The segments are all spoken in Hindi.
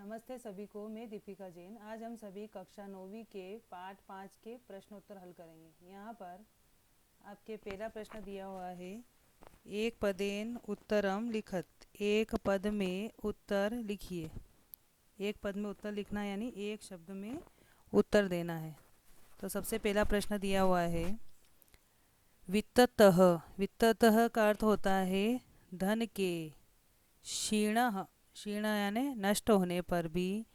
नमस्ते सभी को, मैं दीपिका जैन। आज हम सभी कक्षा 9वीं के पाठ 5 के प्रश्नोत्तर हल करेंगे। यहाँ पर आपके पहला प्रश्न दिया हुआ है, एक पदेन उत्तरम लिखत। एक पद में उत्तर लिखिए। एक पद में उत्तर लिखना यानी एक शब्द में उत्तर देना है। तो सबसे पहला प्रश्न दिया हुआ है, वित्ततः। वित्ततः का अर्थ होता है धन के। क्षीण, क्षीण यानी नष्ट होने पर भी,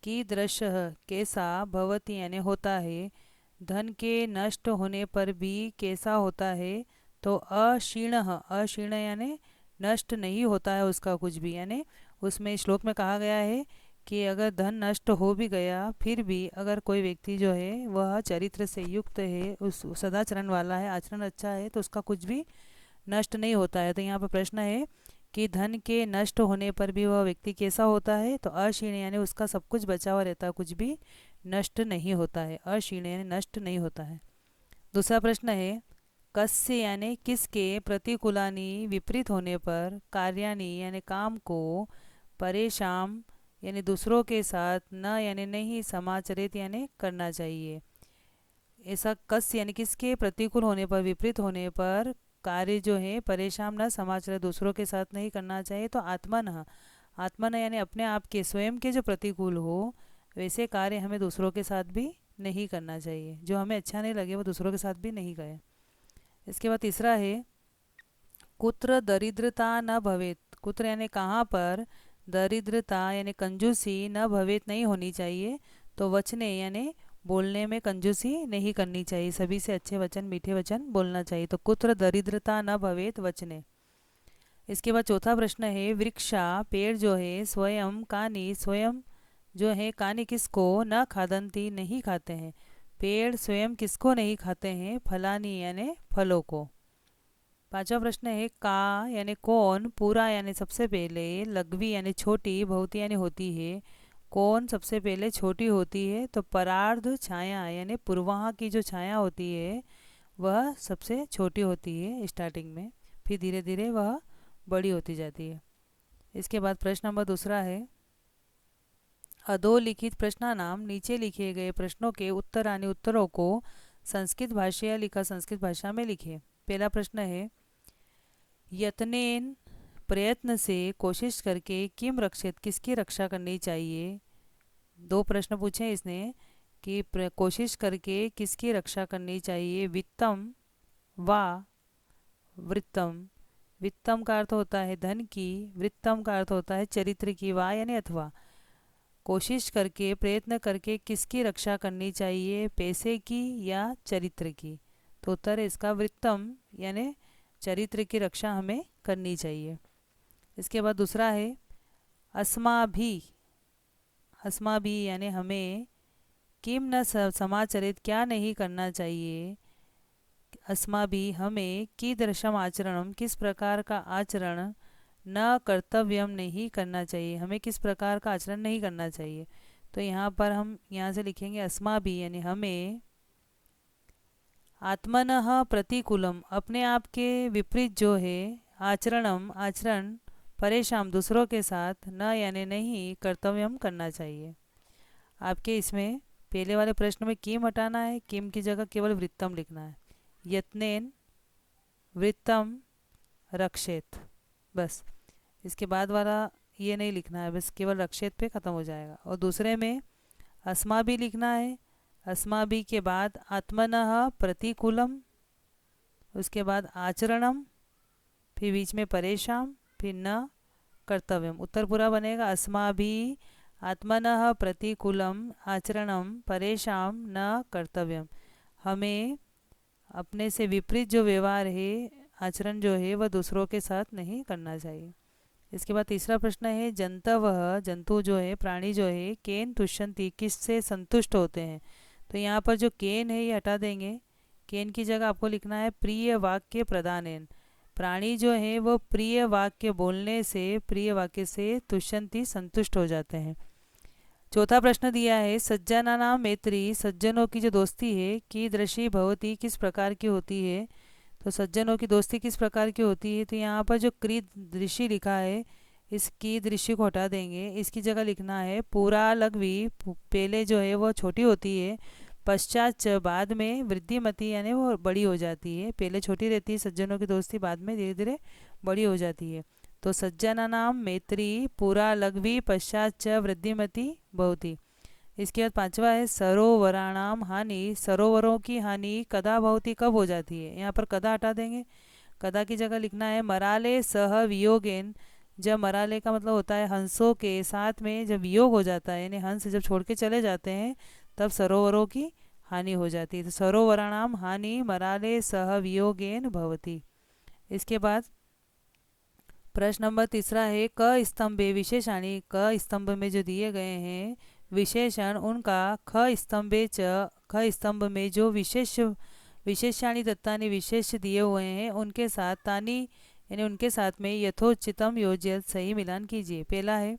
कीदृशः कैसा, भवति यानी होता है, धन के नष्ट होने पर भी कैसा होता है। तो अक्षीणः, अक्षीण यानी नष्ट नहीं होता है उसका कुछ भी। यानी उसमें श्लोक में कहा गया है कि अगर धन नष्ट हो भी गया फिर भी अगर कोई व्यक्ति जो है वह चरित्र से युक्त है, उस सदाचरण वाला है, आचरण अच्छा है, तो उसका कुछ भी नष्ट नहीं होता है। तो यहाँ पर प्रश्न है कि धन के नष्ट होने पर भी वह व्यक्ति कैसा होता है। तो अक्षीण यानी उसका सब कुछ बचा हुआ रहता है, कुछ भी नष्ट नहीं होता है। अक्षीण यानी नष्ट नहीं होता है। दूसरा प्रश्न है, कस्य यानी किसके, प्रतिकूलानि विपरीत होने पर, कार्यानि यानी काम को, परेशान यानी दूसरों के साथ, न यानी नहीं, समाचरित यानी करना चाहिए। ऐसा कस्य यानी किसके प्रतिकूल होने पर, विपरीत होने पर कार्य जो है परेशान न समाचार दूसरों के साथ नहीं करना चाहिए। तो आत्मन, आत्मन यानी अपने आप के, स्वयं के जो प्रतिकूल हो वैसे कार्य हमें दूसरों के साथ भी नहीं करना चाहिए। जो हमें अच्छा नहीं लगे वो दूसरों के साथ भी नहीं करें। इसके बाद तीसरा है, कुत्र दरिद्रता न भवेत। कुत्र यानी कहाँ पर, दरिद्रता यानी कंजूसी, न भवेत नहीं होनी चाहिए। तो वचने यानी बोलने में कंजूसी नहीं करनी चाहिए, सभी से अच्छे वचन, मीठे वचन बोलना चाहिए। तो कुत्र दरिद्रता न भवेत वचने। इसके बाद चौथा प्रश्न है, वृक्षा पेड़ जो है, स्वयं कानी, स्वयं जो है, कानी किसको, न खादंती नहीं खाते हैं। पेड़ स्वयं किसको नहीं खाते हैं, फलानी यानी फलों को। पांचवा प्रश्न है, का यानी कौन, पूरा यानी सबसे पहले, लघवी यानी छोटी, भवती यानी होती है, कौन सबसे पहले छोटी होती है। तो परार्ध छाया यानी पूर्वाह की जो छाया होती है वह सबसे छोटी होती है स्टार्टिंग में, फिर धीरे धीरे वह बड़ी होती जाती है। इसके बाद प्रश्न नंबर दूसरा है, अधोलिखित प्रश्नानाम, नीचे लिखे गए प्रश्नों के उत्तरानि, उत्तरों को संस्कृत भाषा लिखा, संस्कृत भाषा में लिखे। पहला प्रश्न है, यत्नेन प्रयत्न से, कोशिश करके, किम रक्षित किसकी रक्षा करनी चाहिए। दो प्रश्न पूछे इसने कि कोशिश करके किसकी रक्षा करनी चाहिए, वित्तम व वृत्तम। वित्तम का अर्थ होता है धन की, वृत्तम का अर्थ होता है चरित्र की, वा यानी अथवा। कोशिश करके, प्रयत्न करके किसकी रक्षा करनी चाहिए, पैसे की या चरित्र की। तो उत्तर है इसका वृत्तम यानी चरित्र की रक्षा हमें करनी चाहिए। इसके बाद दूसरा है, अस्माभि, अस्माभि यानी हमें, किम न समाचरित क्या नहीं करना चाहिए, अस्माभि हमें, कीदृशम आचरणम किस प्रकार का आचरण, न कर्तव्यम नहीं करना चाहिए, हमें किस प्रकार का आचरण नहीं करना चाहिए। तो यहाँ पर हम यहाँ से लिखेंगे अस्माभि यानी हमें, आत्मनः प्रतिकूलम अपने आप के विपरीत जो है, आचरणम आचरण, परेशान दूसरों के साथ, न यानी नहीं, कर्तव्यम करना चाहिए। आपके इसमें पहले वाले प्रश्न में किम हटाना है, किम की जगह केवल वृत्तम लिखना है। यत्नेन वृत्तम रक्षेत, बस। इसके बाद वाला ये नहीं लिखना है, बस केवल रक्षेत पे ख़त्म हो जाएगा। और दूसरे में अस्मा भी लिखना है, अस्मा भी के बाद आत्मनः प्रतिकूलम, उसके बाद आचरणम, फिर बीच में परेशान, फिर न कर्तव्यम। उत्तर पूरा बनेगा, अस्मा भी आत्मनः प्रतिकूलम आचरणम परेशान न कर्तव्यम। हमें अपने से विपरीत जो व्यवहार है, आचरण जो है, वह दूसरों के साथ नहीं करना चाहिए। इसके बाद तीसरा प्रश्न है, जंतव जंतु जो है, प्राणी जो है, केन तुष्यंती किससे संतुष्ट होते हैं। तो यहाँ पर जो केन है ये हटा देंगे, केन की जगह आपको लिखना है प्रिय वाक्य प्रदानेन। प्राणी जो है वो प्रिय वाक्य बोलने से, प्रिय वाक्य से तुष्यंती संतुष्ट हो जाते हैं। चौथा प्रश्न दिया है, सज्जना नाम मैत्री, सज्जनों की जो दोस्ती है, की दृषि भवती किस प्रकार की होती है। तो सज्जनों की दोस्ती किस प्रकार की होती है। तो यहाँ पर जो कृत दृषि लिखा है इसकी दृश्य को हटा देंगे, इसकी जगह लिखना है पूरा लघवी। पहले जो है वो छोटी होती है, पश्चात च बाद में वृद्धिमती यानी वो बड़ी हो जाती है। पहले छोटी रहती है सज्जनों की दोस्ती, बाद में धीरे धीरे बड़ी हो जाती है। तो सज्जना नाम मैत्री पूरा लघवी पश्चात च वृद्धिमती भवती। इसके बाद पांचवा है सरोवराणाम हानि। सरोवरों की हानि कदा भवती कब हो जाती है, यहाँ पर कदा हटा देंगे, कदा की जगह लिखना है मराले सह वियोगेन। जब मराले का मतलब होता है हंसों के साथ में जब वियोग हो जाता है, यानी हंस जब छोड़ के चले जाते हैं, तब सरोवरों की हानि हो जाती है। तो सरोवराणाम हानि मराले सह वियोगेन भवती। इसके बाद प्रश्न नंबर तीसरा है क स्तंभे विशेषाणी। क स्तंभ में जो दिए गए हैं विशेषण, उनका ख स्तंभे च, ख स्तंभ में जो विशेषाणी दत्तानी विशेष दिए हुए हैं उनके साथ तानी यानी उनके साथ में यथोचितम योज्यत सही मिलान कीजिए। पहला है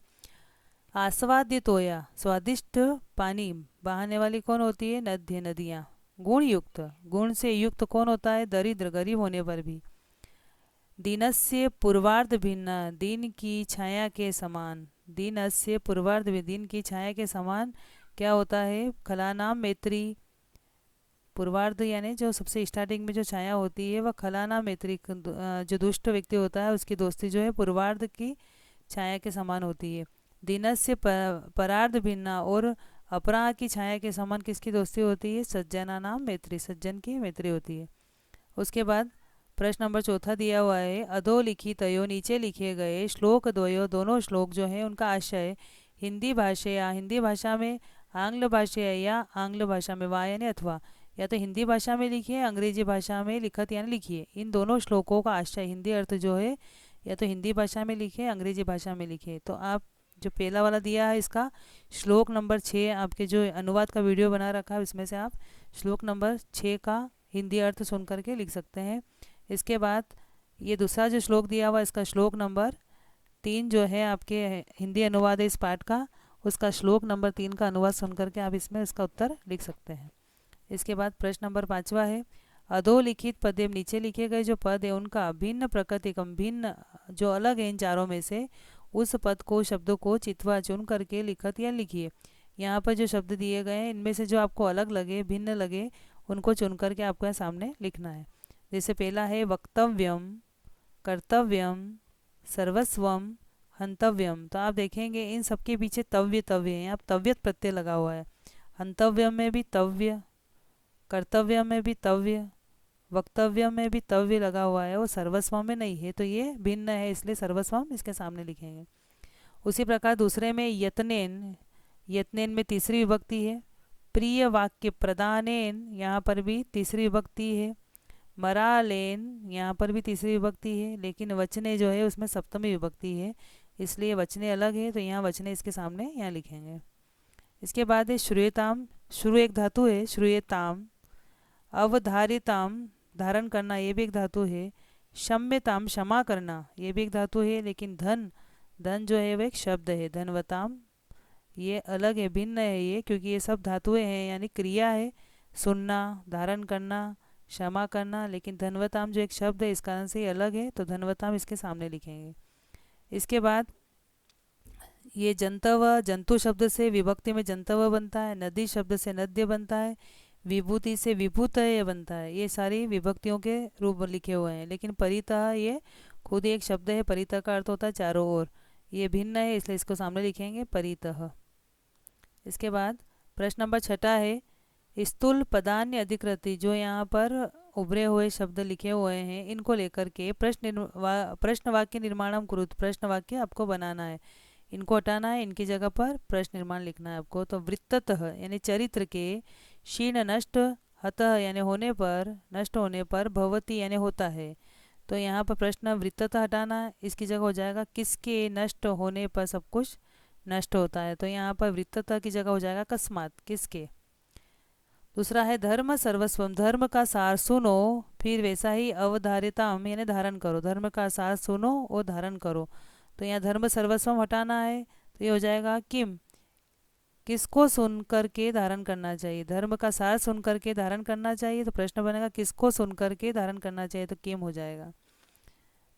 आस्वादितोया, स्वादिष्ट पानी बहाने वाली कौन होती है, नद्य नदियाँ। गुण युक्त, गुण से युक्त कौन होता है, दरिद्र गरीब होने पर भी। दिनस्य पूर्वार्ध भिन्न, दिन की छाया के समान। दिनस्य पूर्वार्ध भी, दिन की छाया के समान क्या होता है, खलानाम मैत्री। पूर्वार्ध यानी जो सबसे स्टार्टिंग में जो छाया होती है वह खलानाम मैत्री, जो दुष्ट व्यक्ति होता है उसकी दोस्ती जो है पूर्वार्ध की छाया के समान होती है। दिनस्य परार्ध भिन्ना, और अपराह की छाया के समान किसकी दोस्ती होती है, सज्जना नाम मैत्री, सज्जन की मैत्री होती है। उसके बाद प्रश्न नंबर चौथा दिया हुआ है अधोलिखितयो, नीचे लिखे गए श्लोक द्वयो, दोनों श्लोक जो है उनका आशय हिंदी भाषा या हिंदी भाषा में, आंग्ल भाषा या आंग्ल भाषा में, वा यानी अथवा, या तो हिंदी भाषा में लिखिए अंग्रेजी भाषा में लिखत यानी लिखिए। इन दोनों श्लोकों का आशय हिंदी अर्थ जो है या तो हिंदी भाषा में लिखे अंग्रेजी भाषा में लिखे। तो आप जो पहला वाला दिया है इसका श्लोक नंबर 6, आपके जो अनुवाद का वीडियो बना रखा है इसमें से आप श्लोक नंबर 6 का हिंदी अर्थ सुन करके लिख सकते हैं। इसके बाद ये दूसरा जो श्लोक दिया हुआ इसका श्लोक नंबर 3 जो है आपके हिंदी अनुवाद है इस पाठ का, उसका श्लोक नंबर 3 का अनुवाद सुन करके आप इसमें इसका उत्तर लिख सकते हैं। इसके बाद प्रश्न नंबर 5वां है अधोलिखित पदे, नीचे लिखे गए जो पद है उनका भिन्न प्रकृतिकम, भिन्न जो अलग है इन चारों में से, उस पद को शब्दों को चितवा चुन करके लिखत या लिखिए। यहाँ पर जो शब्द दिए गए हैं इनमें से जो आपको अलग लगे भिन्न लगे उनको चुन करके आपको यहाँ सामने लिखना है। जैसे पहला है वक्तव्यम, कर्तव्यम, सर्वस्वम, हंतव्यम। तो आप देखेंगे इन सबके पीछे तव्य तव्य है, यहाँ तव्यत प्रत्यय लगा हुआ है। हंतव्यम में भी तव्य, कर्तव्य में भी तव्य, वक्तव्य में भी तव्य लगा हुआ है, वो सर्वस्वम में नहीं है, तो ये भिन्न है इसलिए सर्वस्वम इसके सामने लिखेंगे। उसी प्रकार दूसरे में यत्नेन, यत्नेन में तीसरी विभक्ति है। प्रिय वाक्य प्रदानेन, यहाँ पर भी तीसरी विभक्ति है। मरालेन, यहाँ पर भी तीसरी विभक्ति है, लेकिन वचने जो है उसमें सप्तमी विभक्ति है इसलिए वचने अलग है, तो यहाँ वचने इसके सामने यहाँ लिखेंगे। इसके बाद है श्रूयताम, श्रु एक धातु है, श्रूयताम। अवधारिताम, धारण करना, ये भी एक धातु है। क्षम्यताम, क्षमा करना, ये भी एक धातु है, लेकिन धन, धन जो है वो एक शब्द है। धनवताम ये अलग है, भिन्न है ये, क्योंकि ये सब धातुएं हैं यानी क्रिया है, सुनना, धारण करना, क्षमा करना, लेकिन धनवताम जो एक शब्द है इस कारण से ये अलग है, तो धनवताम इसके सामने लिखेंगे। इसके बाद ये जंतव, जंतु शब्द से विभक्ति में जंतव बनता है, नदी शब्द से नद्य बनता है, विभूति से विभूतय बनता है। ये सारी विभक्तियों के रूप लिखे हुए हैं, लेकिन परितः ये खुद एक शब्द है, परितः का अर्थ होता है चारों ओर, ये भिन्न है इसलिए इसको सामने लिखेंगे परितः। इसके बाद प्रश्न नंबर 6 है स्थूल पदान्य अधिकृति, जो यहाँ पर उभरे हुए शब्द लिखे हुए हैं इनको लेकर के प्रश्न वाक्य निर्माणम कुरुत, प्रश्न वाक्य आपको बनाना है, इनको हटाना है, इनकी जगह पर प्रश्न निर्माण लिखना है आपको। तो वृत्ततः यानी चरित्र के, क्षीण नष्ट, हतः यानी होने पर, नष्ट होने पर, भवती यानी होता है, तो यहाँ पर प्रश्न वृत्ततः हटाना है, इसकी जगह हो जाएगा किसके नष्ट होने पर सब कुछ नष्ट होता है, तो यहाँ पर वृत्ततः की जगह हो जाएगा अकस्मात, किसके। दूसरा है धर्म सर्वस्वम, धर्म का सार सुनो, फिर वैसा ही अवधारिताम यानी धारण करो, धर्म का सार सुनो और धारण करो, तो यहाँ धर्म सर्वस्वम हटाना है, तो ये हो जाएगा किम, किसको सुन करके धारण करना चाहिए, धर्म का सार सुन करके धारण करना चाहिए, तो प्रश्न बनेगा किसको सुन करके धारण करना चाहिए, तो किम हो जाएगा।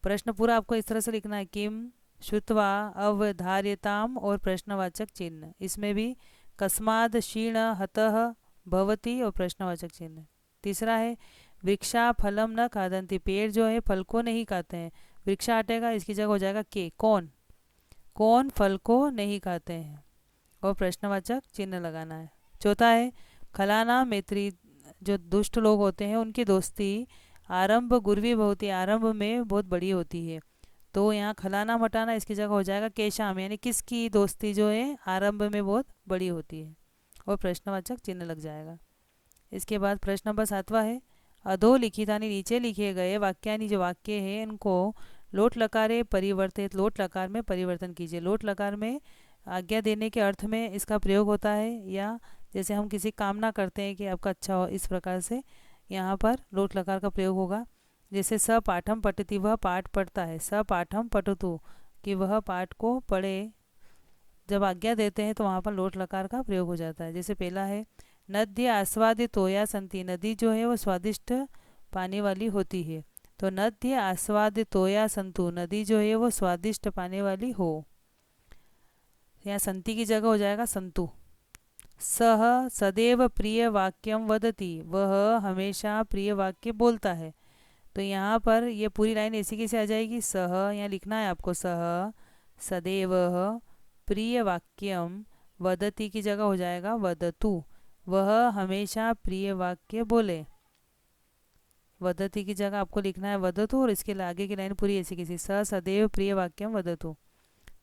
प्रश्न पूरा आपको इस तरह से लिखना है, किम श्रुत्वा अवधार्यताम और प्रश्नवाचक चिन्ह, इसमें भी कस्माद क्षीण हतः भवति और प्रश्नवाचक चिन्ह। तीसरा है वृक्षा फलम न खादंती, पेड़ जो है फल को नहीं खाते हैं, वृक्षा हटेगा, इसकी जगह हो जाएगा के, कौन, कौन फल को नहीं खाते हैं, और प्रश्नवाचक चिन्ह लगाना है। चौथा है खलाना मैत्री, जो दुष्ट लोग होते हैं उनकी दोस्ती आरंभ गुरवी भवती, आरंभ में बहुत बड़ी होती है, तो यहाँ खलाना मटाना, इसकी जगह हो जाएगा केशाम, यानी किसकी दोस्ती जो है आरंभ में बहुत बड़ी होती है, और प्रश्नवाचक चिन्ह लग जाएगा। इसके बाद प्रश्न नंबर 7वां है अधोलिखितानि, नीचे लिखे गए वाक्यानि, जो वाक्य है इनको लोट लकारे परिवर्तित, लोट लकार में परिवर्तन कीजिए। लोट लकार में आज्ञा देने के अर्थ में इसका प्रयोग होता है, या जैसे हम किसी कामना करते हैं कि आपका अच्छा हो, इस प्रकार से यहाँ पर लोट लकार का प्रयोग होगा। जैसे स पाठम पठति, वह पाठ पढ़ता है, स पाठम पठतु, कि वह पाठ को पढ़े, जब आज्ञा देते हैं तो वहाँ पर लोट लकार का प्रयोग हो जाता है। जैसे पहला है नद्य आस्वादितोया संति, नदी जो है वो स्वादिष्ट पानी वाली होती है, तो नद्य आस्वादितोया संतु, नदी जो है वो स्वादिष्ट पानी वाली हो, यहाँ संति की जगह हो जाएगा संतु। सह सदैव प्रिय वाक्यम वदति, वह हमेशा प्रिय वाक्य बोलता है, तो यहाँ पर ये पूरी लाइन ऐसी कैसे आ जाएगी, सह, यहाँ लिखना है आपको, सह सदैव प्रिय वाक्यम वदति की जगह हो जाएगा वदतु, वह हमेशा प्रिय वाक्य बोले, वदति की जगह आपको लिखना है वदतु, और इसके आगे की लाइन पूरी ऐसी कैसी, स सदैव प्रिय वाक्यम वदतु।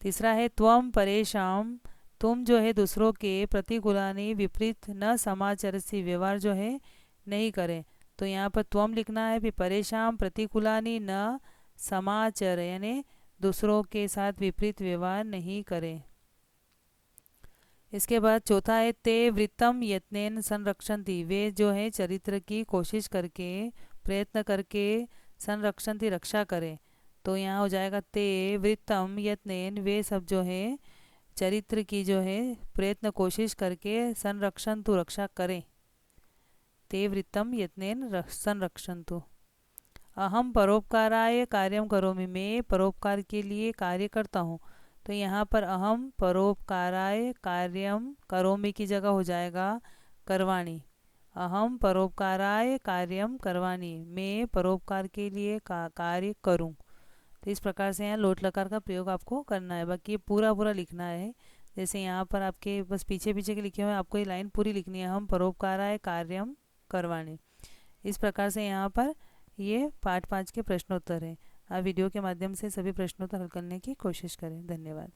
तीसरा है त्वम परेशान, तुम जो है दूसरों के प्रतिकूलानी विपरीत न समाचार से, व्यवहार जो है नहीं करें, तो यहाँ पर त्वम लिखना है, फिर परेशान प्रतिकूलानी न समाचार, यानी दूसरों के साथ विपरीत व्यवहार नहीं करें। इसके बाद चौथा है ते वृत्तम यत्नेन संरक्षन्ति, वे जो है चरित्र की कोशिश करके, प्रयत्न करके संरक्षन्ति, रक्षा करें, तो यहाँ हो जाएगा ते वृत्तम यत्नेन, वे सब जो है चरित्र की जो है प्रयत्न कोशिश करके संरक्षन्तु, रक्षा करें, ते वृत्तम यत्नेन संरक्षन्तु। अहम परोपकाराय कार्यम करोमि, मैं परोपकार के लिए कार्य करता हूँ, तो यहाँ पर अहम परोपकाराय कार्यम करोमि की जगह हो जाएगा करवाणी, अहम परोपकाराय कार्यम करवाणी, मैं परोपकार के लिए कार्य करूँ, तो इस प्रकार से यहाँ लोट लकार का प्रयोग आपको करना है। बाकी ये पूरा पूरा लिखना है, जैसे यहाँ पर आपके बस पीछे पीछे के लिखे हुए हैं, आपको ये लाइन पूरी लिखनी है, हम परोपकाराय कार्यम करवाणी। इस प्रकार से यहाँ पर ये पार्ट 5 के प्रश्नोत्तर हैं। आप वीडियो के माध्यम से सभी प्रश्नोत्तर हल करने की कोशिश करें। धन्यवाद।